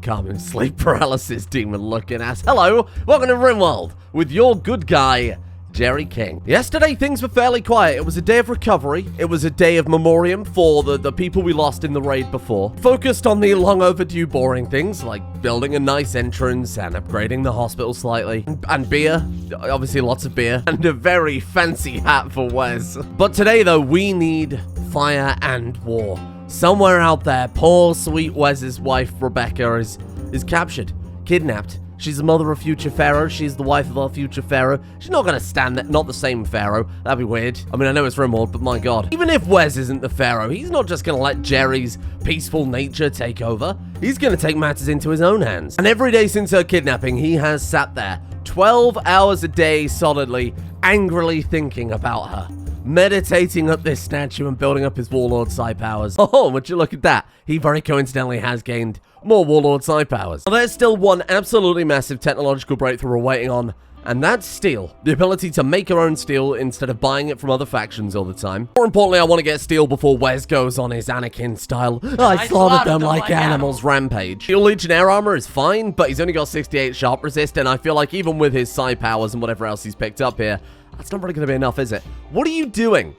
calming sleep paralysis demon looking ass. Hello, welcome to Rimworld with your good guy, Jerry King. Yesterday, things were fairly quiet. It was a day of recovery. It was a day of memoriam for the people we lost in the raid before. Focused on the long overdue boring things like building a nice entrance and upgrading the hospital slightly. And beer. Obviously lots of beer. And a very fancy hat for Wes. But today though, we need fire and war. Somewhere out there, poor sweet Wes's wife Rebecca is captured, kidnapped. She's the mother of future Pharaoh. She's the wife of our future Pharaoh. She's not gonna stand there. Not the same Pharaoh. That'd be weird. I mean, I know it's Rimworld, but my god. Even if Wes isn't the Pharaoh, he's not just gonna let Jerry's peaceful nature take over. He's gonna take matters into his own hands. And every day since her kidnapping, he has sat there 12 hours a day solidly, angrily thinking about her. Meditating up this statue and building up his warlord psi powers. Oh, would you look at that? He very coincidentally has gained more warlord psi powers. Well, there's still one absolutely massive technological breakthrough we're waiting on, and that's steel. The ability to make our own steel instead of buying it from other factions all the time. More importantly, I want to get steel before Wes goes on his Anakin style I slaughtered them like animals rampage. Ideoligion air armor is fine, but he's only got 68 sharp resist, and I feel like even with his psi powers and whatever else he's picked up here, that's not really going to be enough, is it? What are you doing?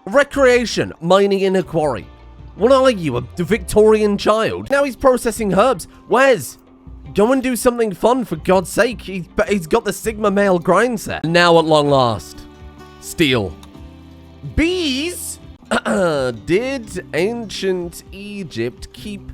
Recreation, mining in a quarry. What are you, a Victorian child? Now he's processing herbs. Wes, go and do something fun for God's sake. He's got the Sigma male grind set. Now at long last, steel. Bees? Did ancient Egypt keep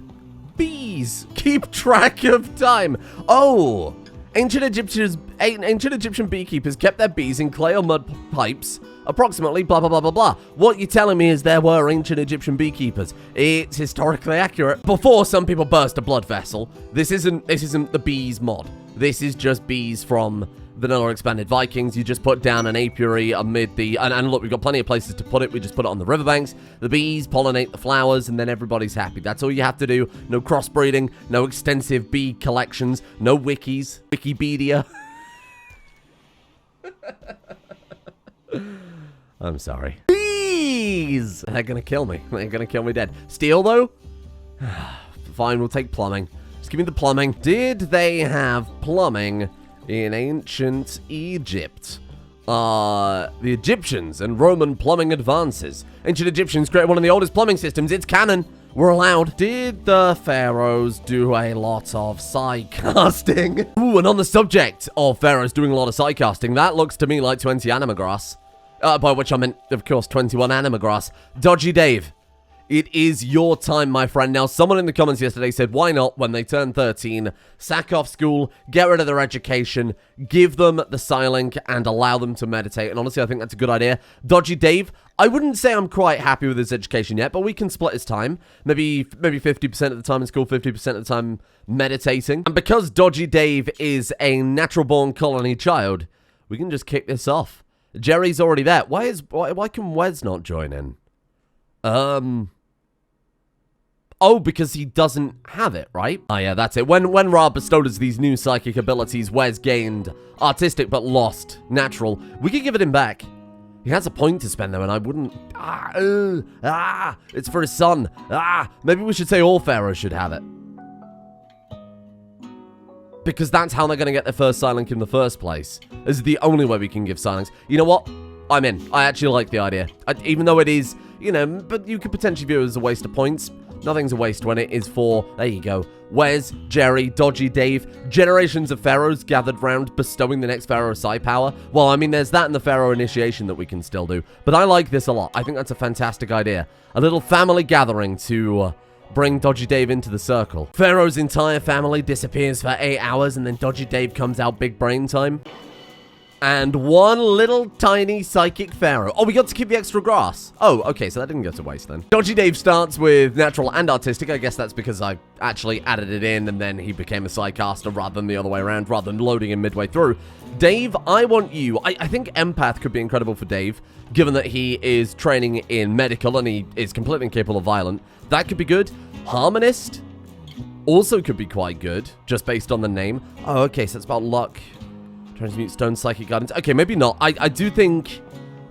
bees? Keep track of time. Oh. Ancient Egyptian beekeepers kept their bees in clay or mud pipes, approximately blah blah blah blah blah. What you're telling me is there were ancient Egyptian beekeepers. It's historically accurate. Before some people burst a blood vessel, this isn't the bees mod. This is just bees from Vanilla Expanded Vikings. You just put down an apiary amid the... And look, we've got plenty of places to put it. We just put it on the riverbanks. The bees pollinate the flowers, and then everybody's happy. That's all you have to do. No crossbreeding, no extensive bee collections, no wikis, Wikipedia. I'm sorry. Bees! They're gonna kill me. They're gonna kill me dead. Steel, though? Fine, we'll take plumbing. Just give me the plumbing. Did they have plumbing in ancient Egypt? The Egyptians and Roman plumbing advances. Ancient Egyptians created one of the oldest plumbing systems. It's canon. We're allowed. Did the pharaohs do a lot of psi casting? Ooh, and on the subject of pharaohs doing a lot of psi casting, that looks to me like 20 anima grass. By which I meant, of course, 21 anima grass. Dodgy Dave. It is your time, my friend. Now, someone in the comments yesterday said, why not, when they turn 13, sack off school, get rid of their education, give them the psylink, and allow them to meditate. And honestly, I think that's a good idea. Dodgy Dave, I wouldn't say I'm quite happy with his education yet, but we can split his time. Maybe 50% of the time in school, 50% of the time meditating. And because Dodgy Dave is a natural-born colony child, we can just kick this off. Jerry's already there. Why can Wes not join in? Oh, because he doesn't have it, right? Oh, yeah, that's it. When Ra bestowed us these new psychic abilities, Wes gained artistic but lost natural. We could give it him back. He has a point to spend, though, and I wouldn't... It's for his son. Maybe we should say all pharaohs should have it. Because that's how they're going to get their first psylink in the first place. This is the only way we can give psylinks. You know what? I'm in. I actually like the idea. Even though it is, you know, but you could potentially view it as a waste of points. Nothing's a waste when it is for, there you go, Wes, Jerry, Dodgy Dave, generations of pharaohs gathered round bestowing the next pharaoh psi power. Well, I mean, there's that in the pharaoh initiation that we can still do. But I like this a lot. I think that's a fantastic idea. A little family gathering to bring Dodgy Dave into the circle. Pharaoh's entire family disappears for 8 hours, and then Dodgy Dave comes out big brain time. And one little tiny psychic pharaoh. Oh, we got to keep the extra grass. Oh, okay, so that didn't go to waste then. Dodgy Dave starts with natural and artistic. I guess that's because I actually added it in and then he became a psycaster rather than the other way around, rather than loading him midway through. Dave, I want you. I think empath could be incredible for Dave, given that he is training in medical and he is completely incapable of violent. That could be good. Harmonist also could be quite good, just based on the name. Oh, okay, so it's about luck. Transmute stone, psychic guidance. Okay, maybe not. I do think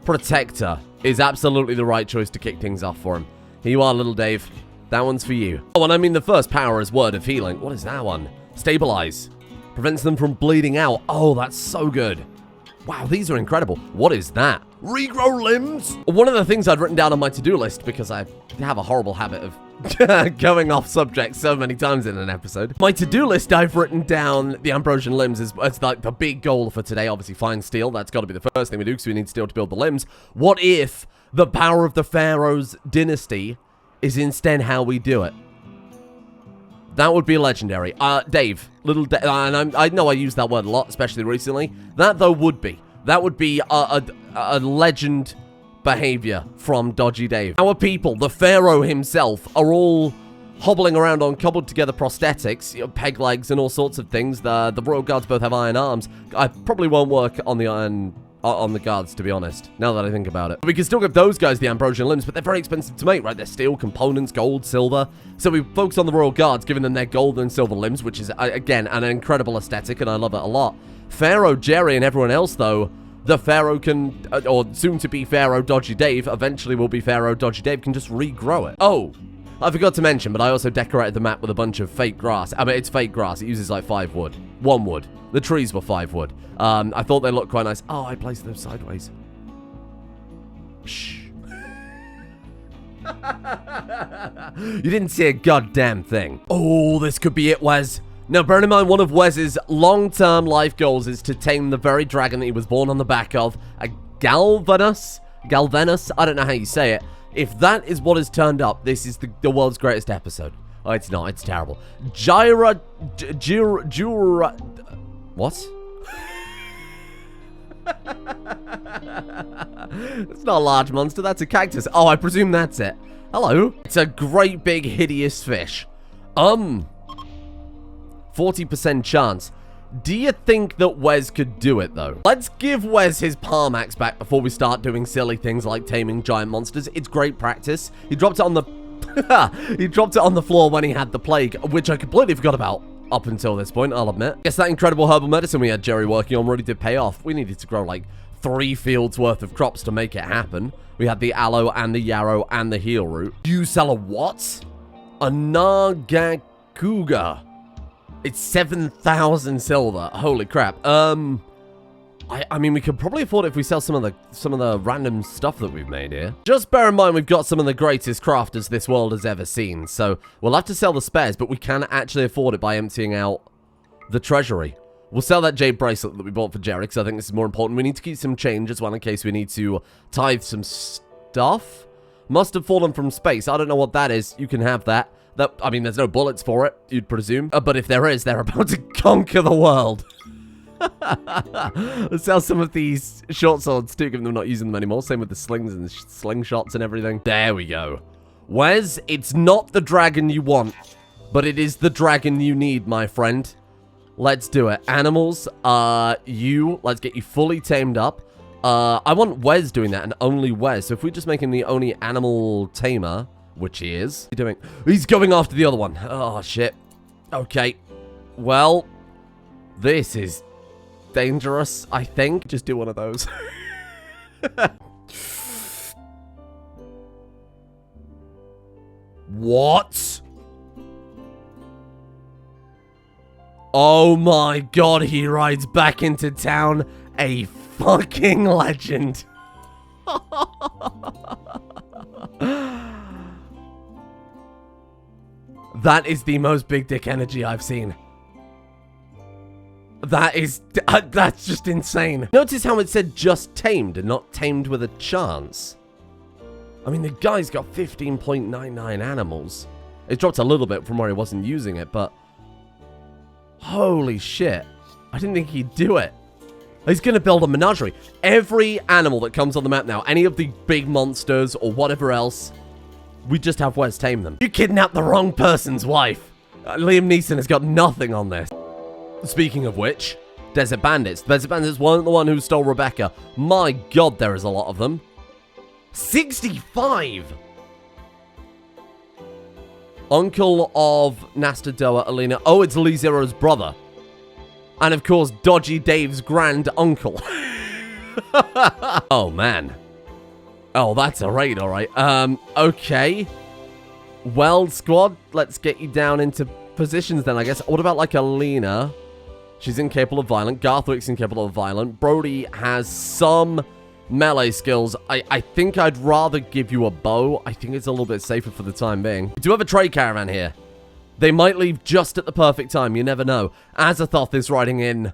Protector is absolutely the right choice to kick things off for him. Here you are, little Dave. That one's for you. Oh, and I mean the first power is Word of Healing. What is that one? Stabilize. Prevents them from bleeding out. Oh, that's so good. Wow, these are incredible. What is that? Regrow limbs? One of the things I'd written down on my to-do list, because I have a horrible habit of going off subject so many times in an episode. My to-do list, I've written down the Ambrosian limbs as like the big goal for today. Obviously, find steel. That's got to be the first thing we do, because we need steel to build the limbs. What if the power of the Pharaoh's dynasty is instead how we do it? That would be legendary. Dave, and I know I use that word a lot, especially recently. That, though, would be. That would be a legend behavior from Dodgy Dave. Our people, the Pharaoh himself, are all hobbling around on cobbled together prosthetics, you know, peg legs and all sorts of things. The royal guards both have iron arms. I probably won't work on the iron... on the guards, to be honest, now that I think about it. We can still give those guys the Ambrosian limbs, but they're very expensive to make, right? They're steel, components, gold, silver. So we focus on the royal guards, giving them their gold and silver limbs, which is, again, an incredible aesthetic, and I love it a lot. Pharaoh, Jerry, and everyone else, though, the Pharaoh can, or soon-to-be Pharaoh Dodgy Dave, eventually will be Pharaoh Dodgy Dave, can just regrow it. Oh, I forgot to mention, but I also decorated the map with a bunch of fake grass. I mean, it's fake grass. It uses, like, 5 wood. 1 wood. The trees were 5 wood. I thought they looked quite nice. Oh, I placed them sideways. Shh. You didn't see a goddamn thing. Oh, this could be it, Wes. Now, bear in mind, one of Wes's long-term life goals is to tame the very dragon that he was born on the back of, a Galvanus? Galvanus? I don't know how you say it. If that is what has turned up, this is the world's greatest episode. Oh, it's not. It's terrible. Jura... What? It's not a large monster. That's a cactus. Oh, I presume that's it. Hello. It's a great big hideous fish. 40% chance. Do you think that Wes could do it, though? Let's give Wes his palm axe back before we start doing silly things like taming giant monsters. It's great practice. He dropped it on the... he dropped it on the floor when he had the plague, which I completely forgot about up until this point, I'll admit. Guess that incredible herbal medicine we had Jerry working on really did pay off. We needed to grow, like, 3 fields worth of crops to make it happen. We had the aloe and the yarrow and the heel root. You sell a what? A Nagakuga. It's 7,000 silver. Holy crap. I mean, we could probably afford it if we sell some of the random stuff that we've made here. Just bear in mind, we've got some of the greatest crafters this world has ever seen, so we'll have to sell the spares, but we can actually afford it by emptying out the treasury. We'll sell that jade bracelet that we bought for Jerry, because I think this is more important. We need to keep some change as well in case we need to tithe some stuff. Must have fallen from space. I don't know what that is. You can have that. I mean, there's no bullets for it, you'd presume. But if there is, they're about to conquer the world. Let's sell some of these short swords too, given them not using them anymore. Same with the slings and the slingshots and everything. There we go. Wes, it's not the dragon you want, but it is the dragon you need, my friend. Let's do it. Animals, let's get you fully tamed up. I want Wes doing that, and only Wes. So if we just make him the only animal tamer, which he is. He's going after the other one. Oh, shit. Okay. Well, this is dangerous, I think. Just do one of those. What? Oh my god, he rides back into town. A fucking legend. That is the most big dick energy I've seen. That's just insane. Notice how it said just tamed and not tamed with a chance. I mean, the guy's got 15.99 animals. It dropped a little bit from where he wasn't using it, but... Holy shit. I didn't think he'd do it. He's going to build a menagerie. Every animal that comes on the map now, any of the big monsters or whatever else... We just have Wes tame them. You kidnapped the wrong person's wife. Liam Neeson has got nothing on this. Speaking of which, Desert Bandits. Desert Bandits weren't the one who stole Rebecca. My god, there is a lot of them. 65! Uncle of Nastadoa Alina. Oh, it's Lee Zero's brother. And of course, Dodgy Dave's grand uncle. Oh, man. Oh, that's a raid, alright. Okay. Well, squad, let's get you down into positions then, I guess. What about, like, Alina? She's incapable of violent. Garthwick's incapable of violent. Brody has some melee skills. I think I'd rather give you a bow. I think it's a little bit safer for the time being. We do have a trade caravan here. They might leave just at the perfect time. You never know. Azathoth is riding in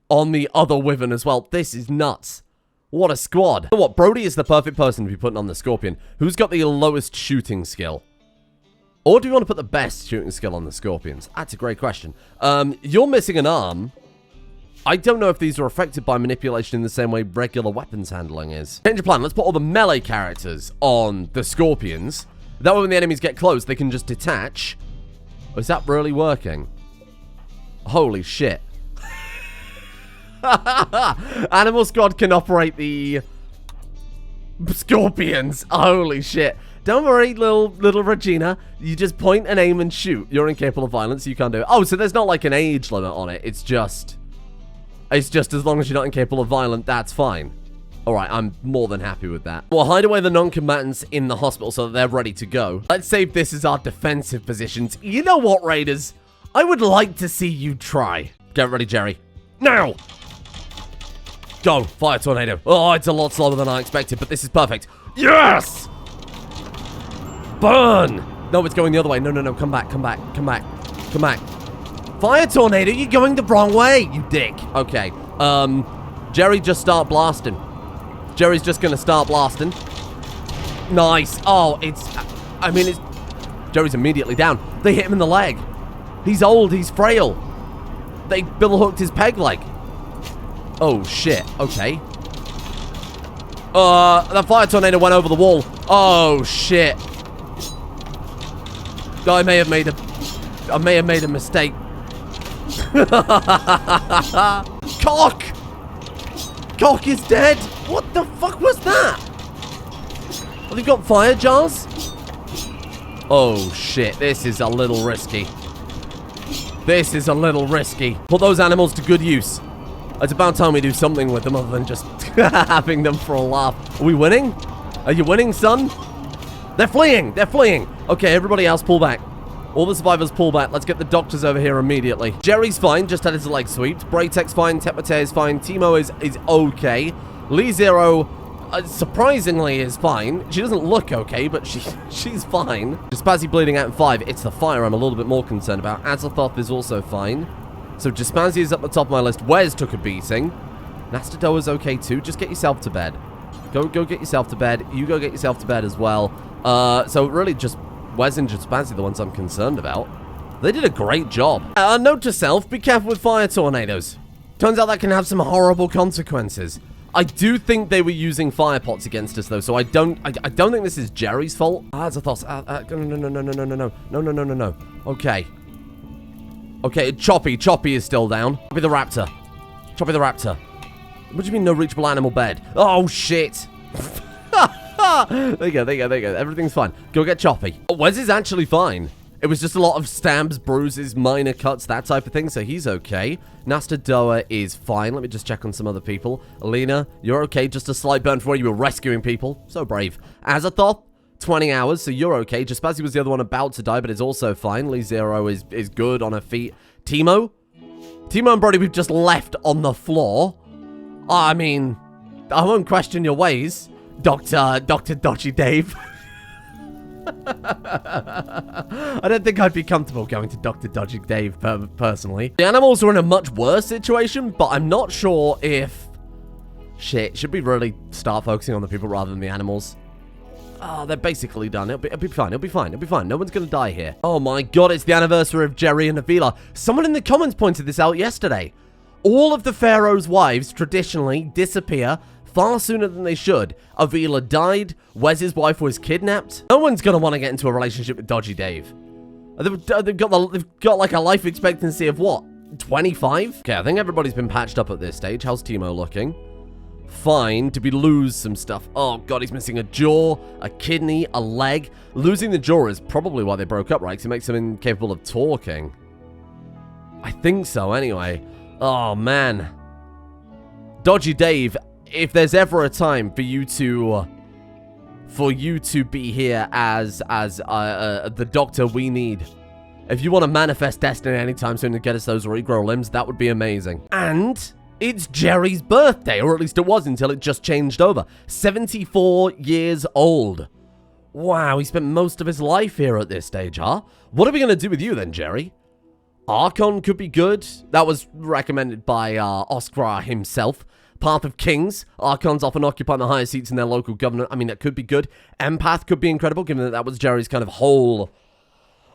on the other Wyvern as well. This is nuts. What a squad. You know what? Brody is the perfect person to be putting on the Scorpion. Who's got the lowest shooting skill? Or do you want to put the best shooting skill on the Scorpions? That's a great question. You're missing an arm. I don't know if these are affected by manipulation in the same way regular weapons handling is. Change of plan. Let's put all the melee characters on the Scorpions. That way when the enemies get close, they can just detach. Is that really working? Holy shit. Animal Squad can operate the Scorpions. Holy shit. Don't worry, little Regina. You just point and aim and shoot. You're incapable of violence, so you can't do it. Oh, so there's not like an age limit on it. It's just as long as you're not incapable of violence, that's fine. Alright, I'm more than happy with that. We'll hide away the non-combatants in the hospital so that they're ready to go. Let's save this as our defensive positions. You know what, Raiders? I would like to see you try. Get ready, Jerry. Now! Go! Fire tornado. Oh, it's a lot slower than I expected, but this is perfect. Yes! Burn! No, it's going the other way. No, no, no. Come back, come back, come back, come back. Fire tornado, you're going the wrong way, you dick. Okay. Jerry, just start blasting. Jerry's just gonna start blasting. Nice. Oh, Jerry's immediately down. They hit him in the leg. He's old, he's frail. They bill hooked his peg leg. Oh, shit. Okay. The fire tornado went over the wall. Oh, shit. I may have made a mistake. Cock! Cock is dead! What the fuck was that? Oh, they've got fire jars? Oh, shit. This is a little risky. This is a little risky. Put those animals to good use. It's about time we do something with them other than just having them for a laugh. Are we winning? Are you winning, son? They're fleeing! They're fleeing! Okay, everybody else pull back. All the survivors pull back. Let's get the doctors over here immediately. Jerry's fine, just had his leg swept. Braytek's fine, Tepmate is fine, Timo is okay. Lee Zero, surprisingly, is fine. She doesn't look okay, but she's fine. Jaspazzy bleeding out in 5. It's the fire I'm a little bit more concerned about. Azathoth is also fine. So Jaspazzy is up the top of my list. Wes took a beating. Nastadoa's okay too. Just get yourself to bed. Go get yourself to bed. You go get yourself to bed as well. So really just Wes and Jaspazzy the ones I'm concerned about. They did a great job. Note to self, be careful with fire tornadoes. Turns out that can have some horrible consequences. I do think they were using fire pots against us though, so I don't think this is Jerry's fault. Azathoth, no. Okay. Okay, Choppy is still down. Choppy the Raptor. Choppy the Raptor. What do you mean no reachable animal bed? Oh, shit. There you go. Everything's fine. Go get Choppy. Wes is actually fine. It was just a lot of stabs, bruises, minor cuts, that type of thing, so he's okay. Nastadoa is fine. Let me just check on some other people. Alina, you're okay. Just a slight burn from where you were rescuing people. So brave. Azathoth, 20 hours, so you're okay. Jaspazzy was the other one about to die, but is also fine. Lee Zero is good on her feet. Timo and Brody, we've just left on the floor. I mean, I won't question your ways, Dr. Dodgy Dave. I don't think I'd be comfortable going to Dr. Dodgy Dave personally. The animals are in a much worse situation, but I'm not sure if... Shit, should we really start focusing on the people rather than the animals? Oh, they're basically done. It'll be fine. No one's gonna die here. Oh my god, it's the anniversary of Jerry and Avila. Someone in the comments pointed this out yesterday. All of the Pharaoh's wives traditionally disappear far sooner than they should. Avila died. Wes's wife was kidnapped. No one's gonna want to get into a relationship with Dodgy Dave. They've got like a life expectancy of what? 25? Okay, I think everybody's been patched up at this stage. How's Timo looking? Fine. Did we lose some stuff? Oh god, he's missing a jaw, a kidney, a leg. Losing the jaw is probably why they broke up, right? Because it makes him incapable of talking. I think so, anyway. Oh man. Dodgy Dave, if there's ever a time for you to for you to be here as the doctor we need. If you want to manifest destiny anytime soon to get us those regrow limbs, that would be amazing. And it's Jerry's birthday, or at least it was until it just changed over. 74 years old. Wow, he spent most of his life here at this stage, huh? What are we going to do with you then, Jerry? Archon could be good. That was recommended by Oscar himself. Path of Kings. Archons often occupy the highest seats in their local government. I mean, that could be good. Empath could be incredible, given that that was Jerry's kind of whole...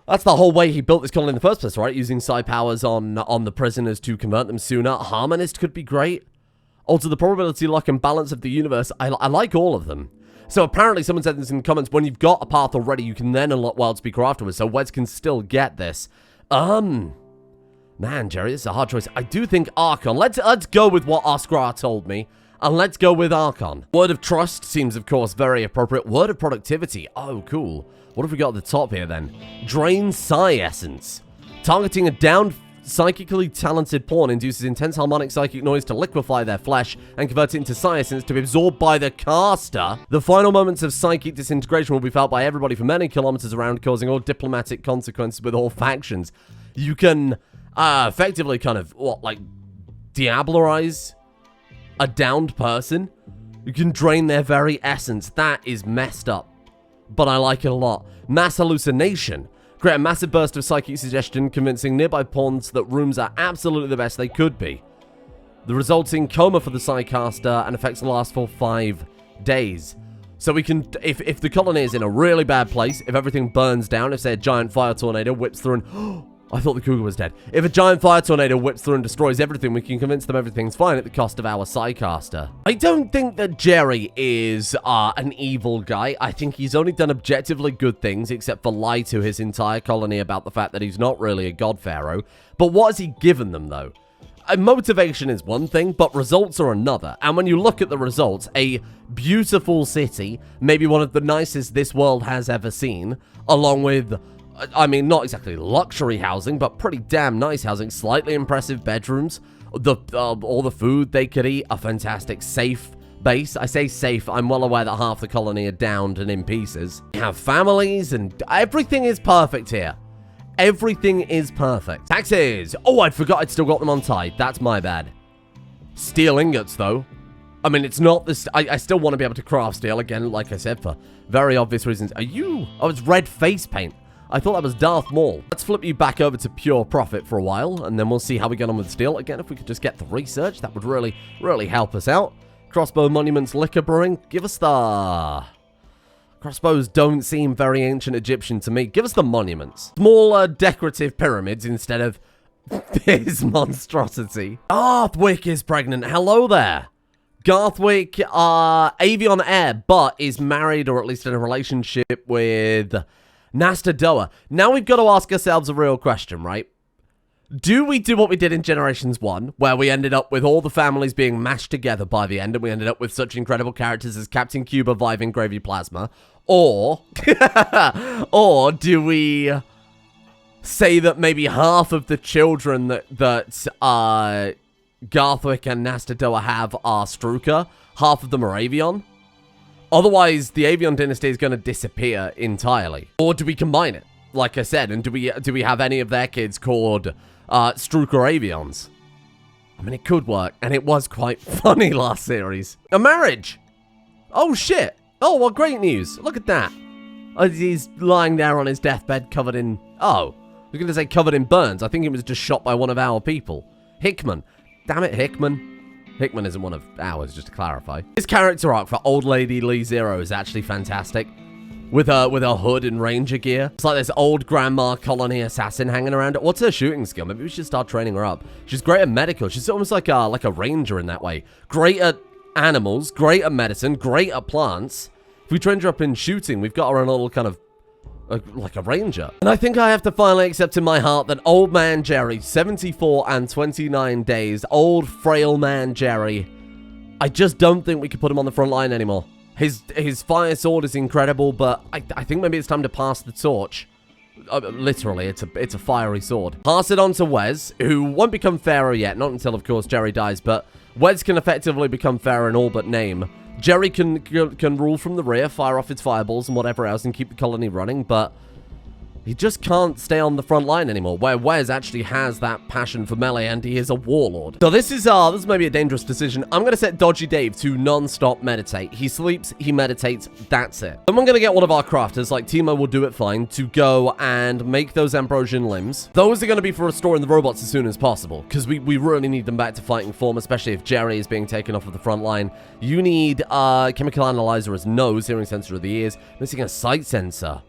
That's the whole way he built this colony in the first place, right? Using psi powers on the prisoners to convert them sooner. Harmonist could be great. Alter the probability, luck, and balance of the universe. I like all of them. So apparently someone said this in the comments, when you've got a path already, you can then unlock Wild Speaker afterwards, so Wes can still get this. Man, Jerry, this is a hard choice. I do think Archon. Let's go with what Oscar told me, and let's go with Archon. Word of Trust seems, of course, very appropriate. Word of Productivity. Oh, cool. What have we got at the top here, then? Drain Psi Essence. Targeting a downed, psychically talented pawn induces intense harmonic psychic noise to liquefy their flesh and convert it into Psi Essence to be absorbed by the caster. The final moments of psychic disintegration will be felt by everybody for many kilometers around, causing all diplomatic consequences with all factions. You can effectively kind of, diablerize a downed person? You can drain their very essence. That is messed up, but I like it a lot. Mass Hallucination. Create a massive burst of psychic suggestion, convincing nearby pawns that rooms are absolutely the best they could be. The resulting coma for the Psycaster and effects last for 5 days. So we can, if the colony is in a really bad place, if everything burns down, if say a giant fire tornado whips through and... I thought the cougar was dead. If a giant fire tornado whips through and destroys everything, we can convince them everything's fine at the cost of our Psycaster. I don't think that Jerry is an evil guy. I think he's only done objectively good things, except for lie to his entire colony about the fact that he's not really a god pharaoh. But what has he given them, though? Motivation is one thing, but results are another. And when you look at the results, a beautiful city, maybe one of the nicest this world has ever seen, along with... I mean, not exactly luxury housing, but pretty damn nice housing. Slightly impressive bedrooms. All the food they could eat. A fantastic safe base. I say safe. I'm well aware that half the colony are downed and in pieces. We have families and everything is perfect here. Everything is perfect. Taxes. Oh, I forgot I'd still got them on tide. That's my bad. Steel ingots, though. I mean, it's not this... I still want to be able to craft steel again, like I said, for very obvious reasons. Are you... Oh, it's red face paint. I thought that was Darth Maul. Let's flip you back over to pure profit for a while, and then we'll see how we get on with steel. Again, if we could just get the research, that would really, really help us out. Crossbow Monuments Liquor Brewing. Give us the... Crossbows don't seem very ancient Egyptian to me. Give us the monuments. Smaller decorative pyramids instead of this monstrosity. Garthwick is pregnant. Hello there. Garthwick, Avion Heir, but is married or at least in a relationship with... Nastadoa. Now we've got to ask ourselves a real question, right? Do we do what we did in Generations 1, where we ended up with all the families being mashed together by the end, and we ended up with such incredible characters as Captain Cuba, Vive, and Gravy Plasma? Or, or do we say that maybe half of the children that Garthwick and Nastadoa have are Struka, half of them are Avion? Otherwise, the Avion dynasty is going to disappear entirely. Or do we combine it, like I said, and do we have any of their kids called Struka Avions? I mean, it could work, and it was quite funny last series. A marriage! Oh, shit! Oh, well, great news. Look at that. He's lying there on his deathbed covered in... Oh, I was going to say covered in burns. I think he was just shot by one of our people. Hickman. Damn it, Hickman. Hickman isn't one of ours, just to clarify. His character arc for Old Lady Lee Zero is actually fantastic. With her hood and ranger gear. It's like this old grandma colony assassin hanging around. What's her shooting skill? Maybe we should start training her up. She's great at medical. She's almost like a ranger in that way. Great at animals, great at medicine, great at plants. If we train her up in shooting, we've got her in a little kind of like a ranger. And I think I have to finally accept in my heart that old man Jerry, 74 and 29 days, old frail man Jerry, I just don't think we could put him on the front line anymore. His fire sword is incredible, but I think maybe it's time to pass the torch. Literally, it's a fiery sword. Pass it on to Wes, who won't become Pharaoh yet, not until, of course, Jerry dies, but Wes can effectively become Pharaoh in all but name. Jerry can rule from the rear, fire off its fireballs and whatever else, and keep the colony running, but he just can't stay on the front line anymore, where Wes actually has that passion for melee, and he is a warlord. So this is maybe a dangerous decision. I'm going to set Dodgy Dave to non-stop meditate. He sleeps, he meditates, that's it. Then we're going to get one of our crafters, like Timo will do it fine, to go and make those Ambrosian limbs. Those are going to be for restoring the robots as soon as possible, because we really need them back to fighting form, especially if Jerry is being taken off of the front line. You need chemical analyzer as nose, hearing sensor of the ears, missing a sight sensor.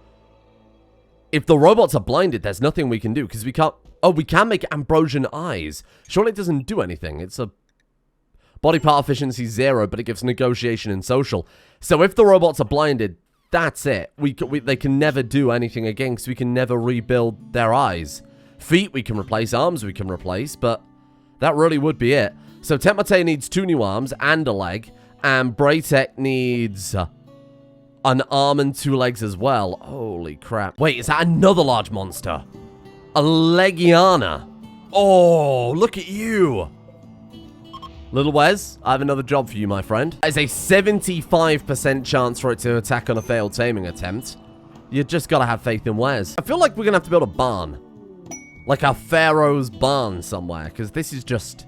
If the robots are blinded, there's nothing we can do, because we can't... Oh, we can make Ambrosian eyes. Surely it doesn't do anything. It's a body part efficiency 0, but it gives negotiation and social. So if the robots are blinded, that's it. They can never do anything again, because we can never rebuild their eyes. Feet we can replace, arms we can replace, but that really would be it. So Tetmate needs 2 new arms and a leg, and Braytek needs... an arm and 2 legs as well. Holy crap. Wait, is that another large monster? A Legiana. Oh, look at you. Little Wes, I have another job for you, my friend. There's a 75% chance for it to attack on a failed taming attempt. You just gotta have faith in Wes. I feel like we're gonna have to build a barn. Like a Pharaoh's barn somewhere, because this is just...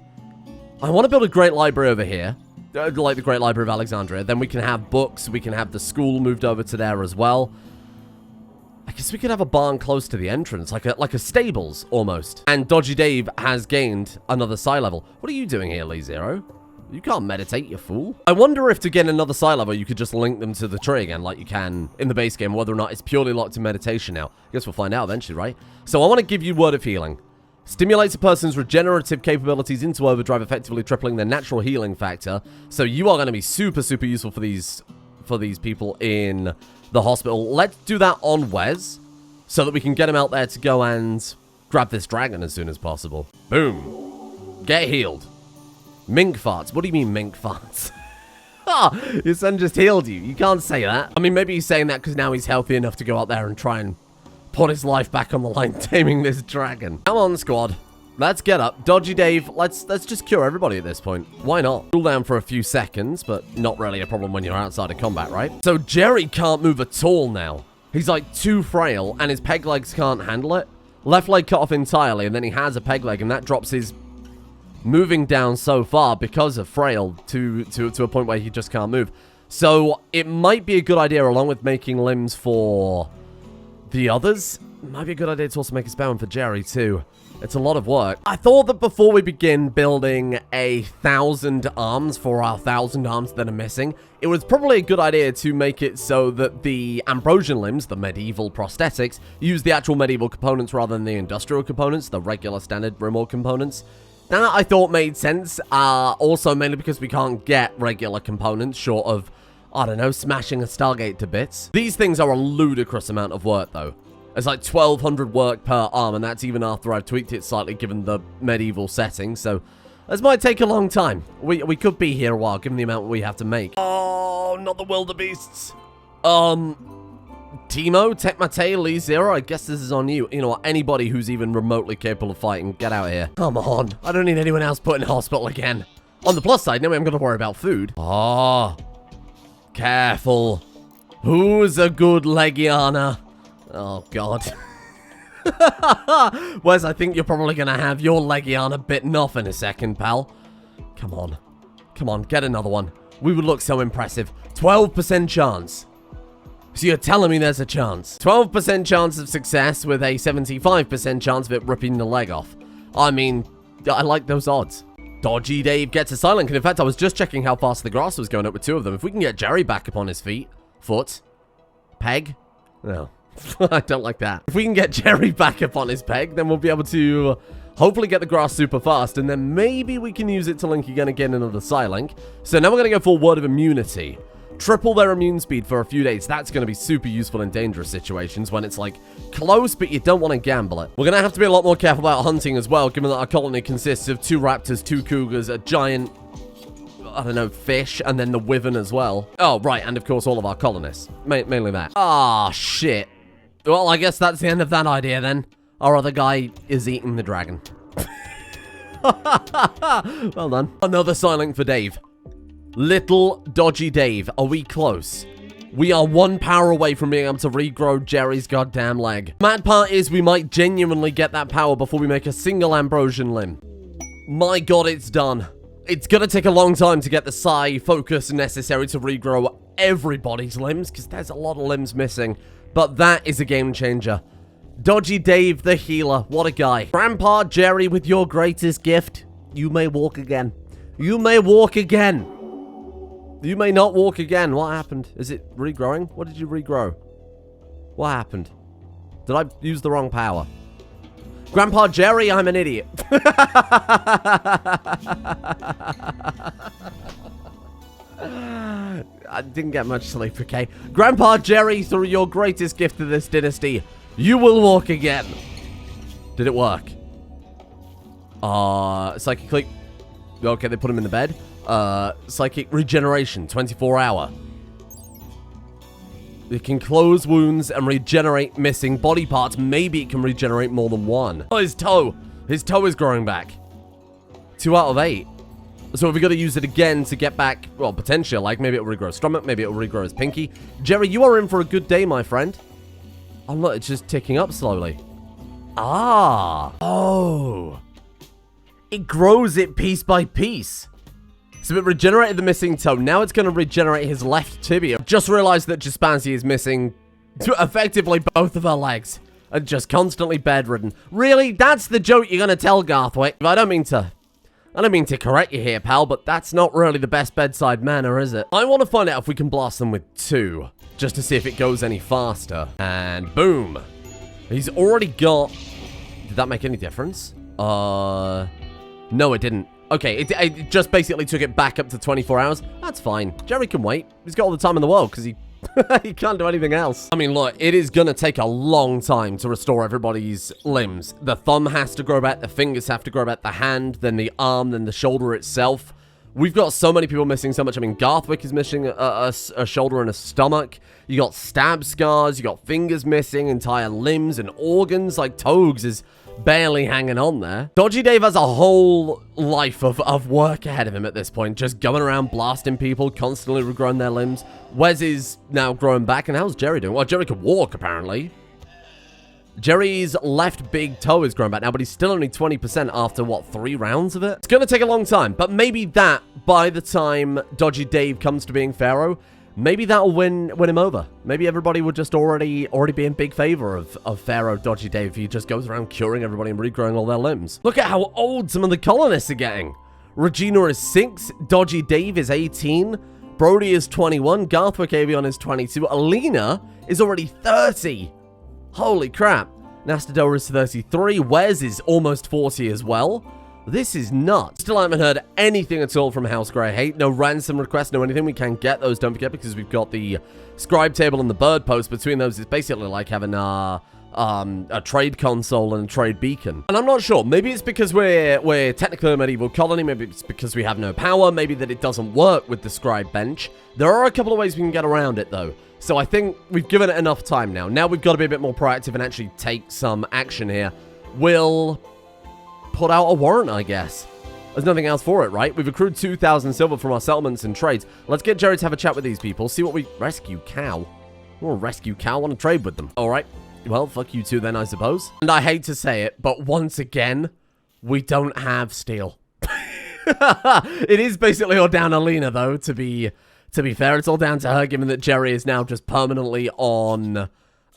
I want to build a great library over here. Like the Great Library of Alexandria. Then we can have books. We can have the school moved over to there as well. I guess we could have a barn close to the entrance. Like a stables, almost. And Dodgy Dave has gained another psi level. What are you doing here, Lee Zero? You can't meditate, you fool. I wonder if to get another psi level, you could just link them to the tree again, like you can in the base game, whether or not it's purely locked to meditation now. I guess we'll find out eventually, right? So I want to give you Word of Healing. Stimulates a person's regenerative capabilities into overdrive, effectively tripling their natural healing factor. So you are going to be super, super useful for these people in the hospital. Let's do that on Wes, so that we can get him out there to go and grab this dragon as soon as possible. Boom. Get healed. Mink farts. What do you mean mink farts? Your son just healed you. You can't say that. I mean, maybe he's saying that because now he's healthy enough to go out there and try and put his life back on the line, taming this dragon. Come on, squad. Let's get up. Dodgy Dave, let's just cure everybody at this point. Why not? Cool down for a few seconds, but not really a problem when you're outside of combat, right? So Jerry can't move at all now. He's like too frail, and his peg legs can't handle it. Left leg cut off entirely, and then he has a peg leg, and that drops his moving down so far because of frail to a point where he just can't move. So it might be a good idea, along with making limbs for the others, might be a good idea to also make a spare one for Jerry too. It's a lot of work. I thought that before we begin building 1,000 arms for our 1,000 arms that are missing, it was probably a good idea to make it so that the Ambrosian limbs, the medieval prosthetics, use the actual medieval components rather than the industrial components, the regular standard Rimworld components. That I thought made sense, also mainly because we can't get regular components short of, I don't know, smashing a Stargate to bits. These things are a ludicrous amount of work, though. It's like 1,200 work per arm, and that's even after I've tweaked it slightly given the medieval setting, so this might take a long time. We could be here a while, given the amount we have to make. Oh, not the wildebeests. Timo, Tetmate, Lee Zero, I guess this is on you. You know what, anybody who's even remotely capable of fighting, get out of here. Come on, I don't need anyone else put in hospital again. On the plus side, now I'm going to worry about food. Oh, careful. Who's a good Legiana? Oh, God. Wes, I think you're probably going to have your Legiana bitten off in a second, pal. Come on. Come on, get another one. We would look so impressive. 12% chance. So you're telling me there's a chance. 12% chance of success with a 75% chance of it ripping the leg off. I mean, I like those odds. Dodgy Dave gets a psylink, and in fact, I was just checking how fast the grass was going up with 2 of them. If we can get Jerry back upon his feet, peg, no. I don't like that. If we can get Jerry back up on his peg, then we'll be able to hopefully get the grass super fast, and then maybe we can use it to link again and get another psylink. So now we're going to go for Word of Immunity. Triple their immune speed for a few days. That's going to be super useful in dangerous situations when it's like close, but you don't want to gamble it. We're going to have to be a lot more careful about hunting as well, given that our colony consists of 2 raptors, 2 cougars, a giant, I don't know, fish, and then the wyvern as well. Oh, right, and of course all of our colonists. Mainly that. Ah, shit. Well, I guess that's the end of that idea, then. Our other guy is eating the dragon. Well done. Another psylink for Dave. Little Dodgy Dave, are we close? We are 1 power away from being able to regrow Jerry's goddamn leg. Mad part is we might genuinely get that power before we make a single Ambrosian limb. My god, it's done. It's gonna take a long time to get the psi focus necessary to regrow everybody's limbs, because there's a lot of limbs missing. But that is a game changer. Dodgy Dave the healer, what a guy. Grandpa Jerry, with your greatest gift, you may walk again. You may walk again. You may not walk again. What happened? Is it regrowing? What did you regrow? What happened? Did I use the wrong power? Grandpa Jerry, I'm an idiot. I didn't get much sleep, okay? Grandpa Jerry, through your greatest gift to this dynasty, you will walk again. Did it work? Psychically. Okay, they put him in the bed. Psychic regeneration, 24-hour. It can close wounds and regenerate missing body parts. Maybe it can regenerate more than one. Oh, his toe. His toe is growing back. 2 out of 8. So we've got to use it again to get back, well, potential. Like, maybe it'll regrow his stomach. Maybe it'll regrow his pinky. Jerry, you are in for a good day, my friend. Oh, look, it's just ticking up slowly. Ah. Oh. It grows it piece by piece. So it regenerated the missing toe. Now it's going to regenerate his left tibia. Just realized that Jaspansi is missing effectively both of her legs. And just constantly bedridden. Really? That's the joke you're going to tell, Garthwick? I don't mean to correct you here, pal, but that's not really the best bedside manner, is it? I want to find out if we can blast them with 2. Just to see if it goes any faster. And boom. He's already got... Did that make any difference? No, it didn't. Okay, it just basically took it back up to 24 hours. That's fine. Jerry can wait. He's got all the time in the world because he can't do anything else. I mean, look, it is going to take a long time to restore everybody's limbs. The thumb has to grow back, the fingers have to grow back, the hand, then the arm, then the shoulder itself. We've got so many people missing so much. I mean, Garthwick is missing a shoulder and a stomach. You got stab scars, you got fingers missing, entire limbs and organs. Like, Togs is barely hanging on there. Dodgy Dave has a whole life of work ahead of him at this point. Just going around blasting people, constantly regrowing their limbs. Wes is now growing back. And how's Jerry doing? Well, Jerry can walk, apparently. Jerry's left big toe is growing back now, but he's still only 20% after, what, 3 rounds of it? It's going to take a long time, but maybe that, by the time Dodgy Dave comes to being Pharaoh, maybe that'll win him over. Maybe everybody would just already be in big favor of Pharaoh Dodgy Dave if he just goes around curing everybody and regrowing all their limbs. Look at how old some of the colonists are getting. Regina is 6, Dodgy Dave is 18, Brody is 21, Garthwick Avion is 22, Alina is already 30. Holy crap. Nastador is 33. Wes is almost 40 as well. This is nuts. Still haven't heard anything at all from House Grey Hate. No ransom requests, no anything. We can get those, don't forget, because we've got the scribe table and the bird post. Between those, it's basically like having a trade console and a trade beacon. And I'm not sure. Maybe it's because we're technically a medieval colony. Maybe it's because we have no power. Maybe that it doesn't work with the scribe bench. There are a couple of ways we can get around it, though. So I think we've given it enough time now. Now we've got to be a bit more proactive and actually take some action here. We'll put out a warrant, I guess. There's nothing else for it, right? We've accrued 2,000 silver from our settlements and trades. Let's get Jerry to have a chat with these people. See what we... Rescue cow? I want to rescue cow. I want to trade with them. All right. Well, fuck you two then, I suppose. And I hate to say it, but once again, we don't have steel. It is basically all down Alina, though, to be fair. It's all down to her, given that Jerry is now just permanently on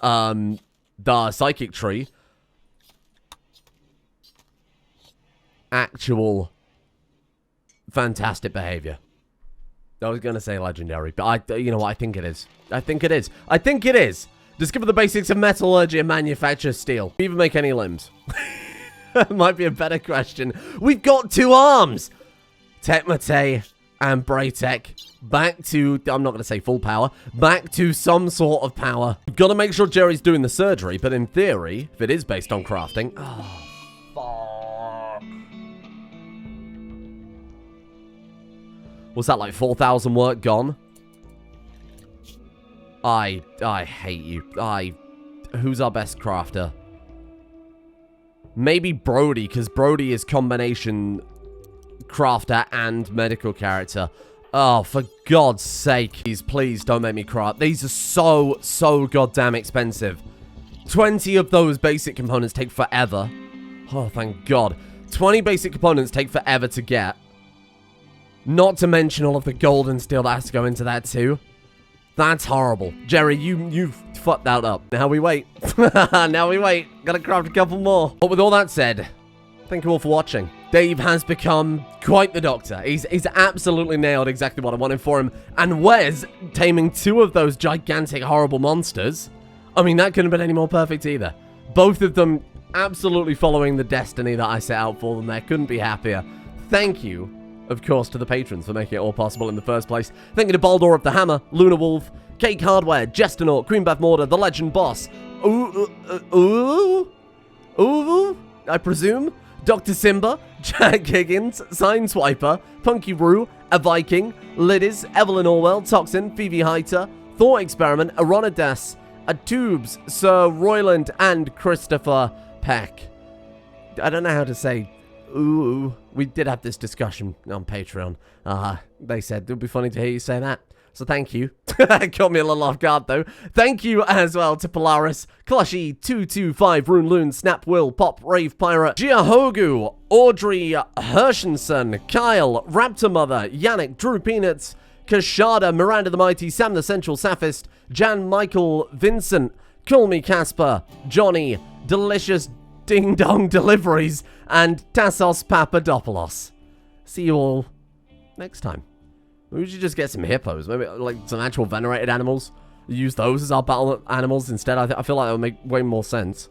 the psychic tree. Actual fantastic behavior. I was going to say legendary, but you know what? I think it is. I think it is. Discover the basics of metallurgy and manufacture steel. Even make any limbs. Might be a better question. We've got 2 arms. Tekmate and Braytek. Back to, I'm not going to say full power, back to some sort of power. We've got to make sure Jerry's doing the surgery, but in theory, if it is based on crafting... Oh, fuck. What's that, like 4,000 work gone? I hate you. Who's our best crafter? Maybe Brody, because Brody is combination crafter and medical character. Oh, for God's sake. Please don't make me cry. These are so goddamn expensive. 20 of those basic components take forever. Oh, thank God. 20 basic components take forever to get. Not to mention all of the gold and steel that has to go into that too. That's horrible. Jerry, you've fucked that up. Now we wait. Now we wait. Gotta craft a couple more. But with all that said, thank you all for watching. Dave has become quite the doctor. He's absolutely nailed exactly what I wanted for him. And Wes taming 2 of those gigantic, horrible monsters. I mean, that couldn't have been any more perfect either. Both of them absolutely following the destiny that I set out for them there. Couldn't be happier. Thank you, of course, to the patrons for making it all possible in the first place. Thank you to Baldur of the Hammer, Luna Wolf, Cake Hardware, Jestinaut, Queenbath Mortar, The Legend Boss, I presume, Dr. Simba, Jack Higgins, Sign Swiper, Punky Roo, A Viking, Lidis, Evelyn Orwell, Toxin, Phoebe Heiter, Thought Experiment, Aronidas, Tubes, Sir Royland, and Christopher Peck. I don't know how to say ooh. We did have this discussion on Patreon. They said it would be funny to hear you say that. So thank you. Caught me a little off guard though. Thank you as well to Polaris, Clushy225, Rune Loon, Snap Will, Pop, Rave Pirate, Giahogu, Audrey Hershenson, Kyle, Raptor Mother, Yannick, Drew Peanuts, Kashada, Miranda the Mighty, Sam the Central Saphist, Jan Michael, Vincent, Call Me Casper, Johnny, Delicious Ding Dong Deliveries, and Tassos Papadopoulos. See you all next time. We should just get some hippos, maybe like some actual venerated animals. Use those as our battle animals instead. I feel like that would make way more sense.